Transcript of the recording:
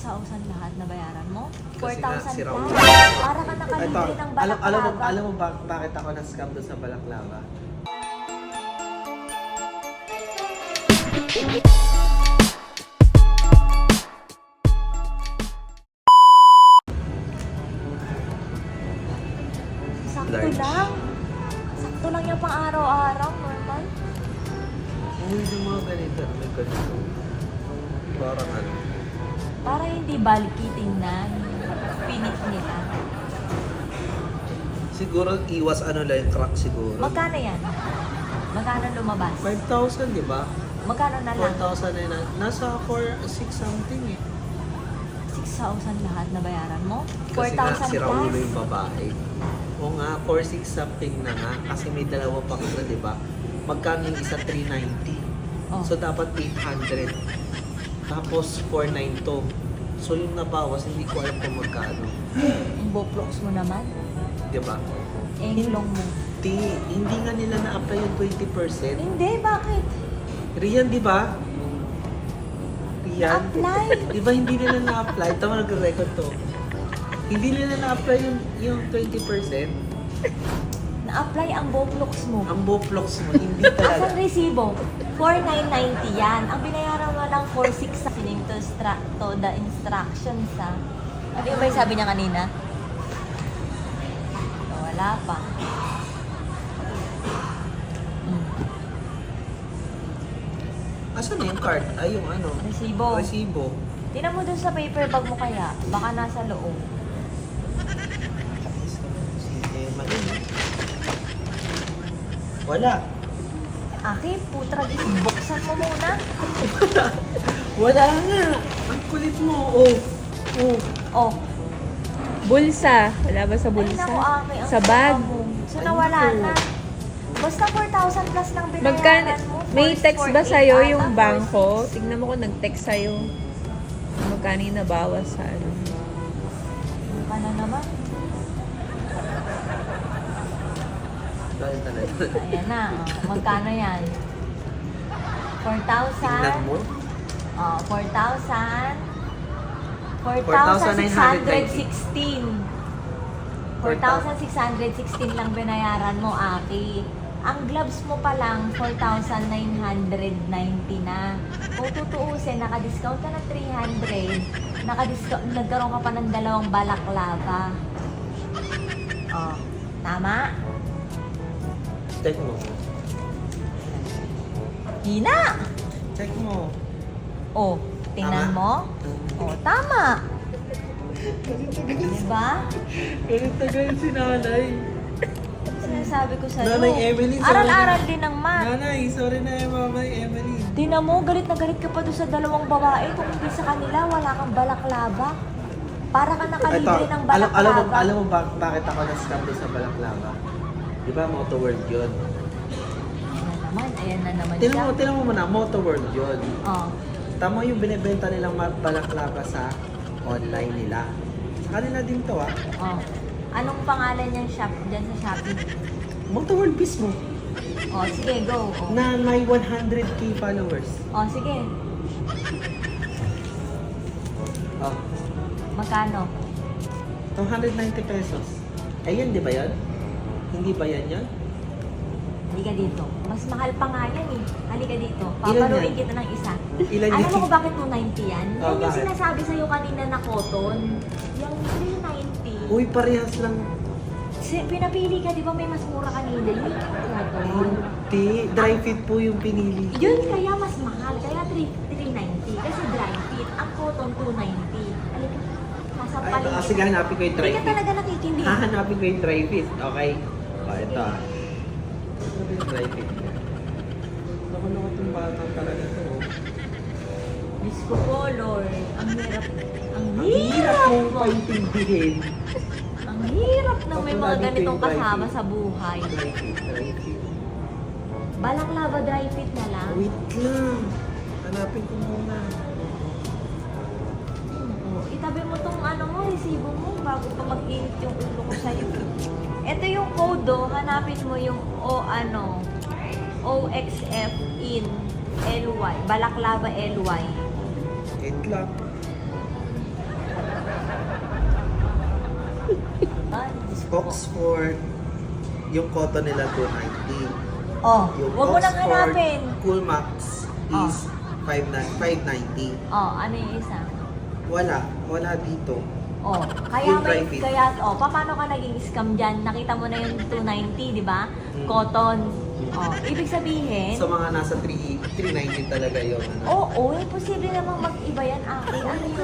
6,000 lahat na bayaran mo? Kasi nga, 4,000 si Raul. plus? Para ka nakalibre ng balaklava. Alam mo bakit ako na-scam doon sa balaklava? Sakto Large. lang. Sakto lang yung pang araw-araw, normal. Uy, yung mga ganito, may ganito. Parang ano. Para hindi bulky tingnan. Pinit nila. Siguro iwas ano lang yung crack siguro. Magkano yan? Magkano lumabas? 5,000, di ba? Magkano na lang? 4,000 na yun. Nasa 4,600 something eh. 6,000 lahat na bayaran mo? Kasi nga, 4,000 si Raul plus? yung babae. O nga, 4,600 something na nga. Kasi may dalawa pa kita, di ba? Magkano yung isa? 390. Oh. So, dapat 800. Tapos, 492. So, yung nabawas, hindi ko alam kung magkano. Yung Boplox mo naman? Di ba? Eh, yung long mo? Hindi nga nila na-apply yung 20%. Hindi, bakit? Rian, di ba? Rian? Na-apply? Di ba hindi nila na-apply? Tama, nag-record to. Hindi nila na-apply yung 20%. Na-apply ang Boplox mo. Ang Boplox mo, hindi talaga. Asan resibo? 4,990 yan. Ang binayaran mo lang 4,600 to the instructions ha. Ano yung ba yung sabi niya kanina? Wala pa. Asan na yung card? Ay, yung ano? Resibo. Resibo. Tingnan mo dun sa paper bag mo kaya. Baka nasa loob. Mali. Wala. Aki, putrag, buksan mo muna. Wala nga. Ang kulit mo. Oh. Oh. Oh, Bulsa. Wala ba sa ay bulsa? naku, Aki. Ang Sa bag. sama mo. So nawala Ayun po. na. Basta 4,000 plus lang binayaran Magkano? mo. May text ba 4,48 sa'yo ata, yung bangko? 4,600. Tignan mo kung nag-text sa'yo. Magkano yung nabawas sa ano. Ano na naman? Dahil talaga. Ayan na. Oh. Magkano yan? 4,000? Tingnan mo. Oh, 4,000. 4,916. 4,616 lang binayaran mo, Aki. Ang gloves mo pa lang, 4,990 na. Kung tutuusin, naka-discount ka ng 300, nagkaroon ka pa ng dalawang balaklava. Oh, tama? Check mo. Hina! Check mo. Oh, tingnan Tama? mo. Oh, tama. Diba? Ganit na ganit si nanay. Sinasabi ko sa'yo. Nanay Emily, sorry Aral-aral na. din ng math. Nanay, sorry na yung mamay Emily. Tingnan mo, galit na galit ka pa doon sa dalawang babae. Kung hindi sa kanila, wala kang balaklava. Para ka nakalibre ng balaklava. Alam mo bakit ako na-scam doon sa balaklava? Di ba, Moto World yun? Ayan na naman siya. Tinan mo muna, Moto World yun. Oh. Tama yung binibenta nilang balaklava sa online nila. Sa kanila din to Oh. Anong pangalan niyang shop dyan sa Shopee? Moto World mismo. Oh, sige, go. Oh, Na may 100k followers. oh sige. Oh, Magkano? 290 pesos. Ayun, di ba yan? Hindi ba yan yan? Halika dito. Mas mahal pa nga yan eh. Halika dito. Ilan Papaluin yan? kita ng isa. Ilan Alam yan? mo kung bakit 290 yan? Oh, Yan yung bakit? sinasabi sa'yo kanina na cotton. Yung 390. Uy, parehas lang. Pinapili ka, di ba may mas mura kanina? Yung cotton. Hindi, dry fit po yung pinili. Yun kaya mas mahal. Kaya 390. Kasi dry fit. Ang cotton 290. Halika. Nasa Ay, paligid. sige, hanapin ko yung dry Hindi ka fit. talaga nakikinig. Hahanapin ko yung dry fit. Okay. Ito ah. Ano ba yung dry fit? Nakulungan itong bata talaga ito. Disco color. Ang hirap. Ang Ang hirap mong mo. paintindihin. Ang hirap ng may mga Ako na ganitong dito yung dry kasama fit. sa buhay. Dry fit, dry fit. Balaklava dry fit na lang. Wait lang. Hanapin ko muna. Itabi mo tong ano mo, resibo mo bago pa mag-init yung ulo ko sa'yo. Ito yung code do, hanapin mo yung OXF in LY, Balaklava LY. Wait lang. Oxford, yung cotton nila 290. Oh, Yung wag mo nang hanapin. Cool Max is 590. Oh, ano yung isa? Wala dito. Oh, kaya Yung may, dry fit. paano ka naging scam dyan? Nakita mo na yung 290, di ba? Mm. Cotton. Oh, ibig sabihin, So mga nasa 390 talaga yun. Ano? oo, imposible namang mag-iba yan, Aki. Ano yun?